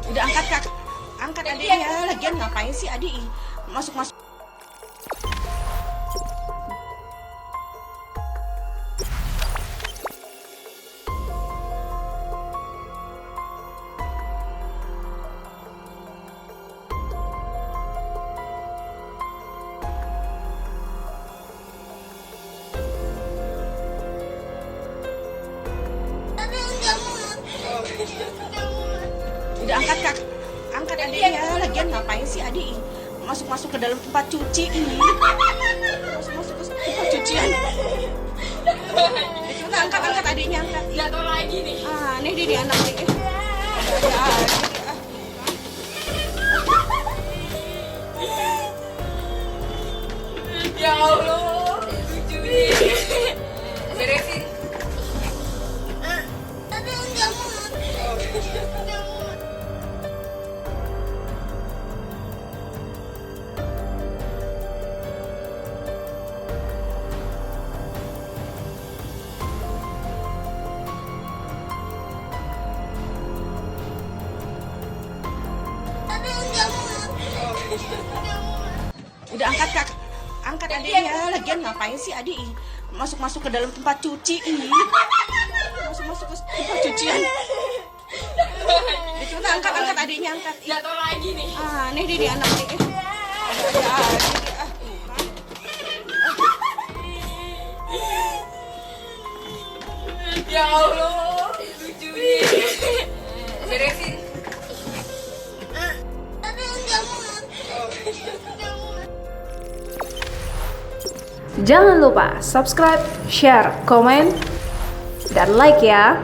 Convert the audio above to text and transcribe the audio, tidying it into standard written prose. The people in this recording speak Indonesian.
Udah angkat kak, angkat adiknya. Lagian ngapain sih adik masuk-masuk? Udah angkat kak, angkat adiknya. Lagian ngapain sih adik masuk-masuk ke dalam tempat cuci ini? Masuk-masuk ke tempat cucian. Coba angkat adiknya, angkat. Jatuh lagi nih. Ah, nih dia anak nih. Ya Allah, lucu nih. Beresin. Udah angkat kak, angkat adiknya. Lagian ngapain sih adik masuk-masuk ke dalam tempat cuci ini? Masuk-masuk ke tempat cucian. Coba angkat adiknya, angkat. Jatuh lagi nih. Ah, nih dia anak nih. Ya Allah, lucu nih. Beresin. Jangan lupa subscribe, share, komen, dan like ya.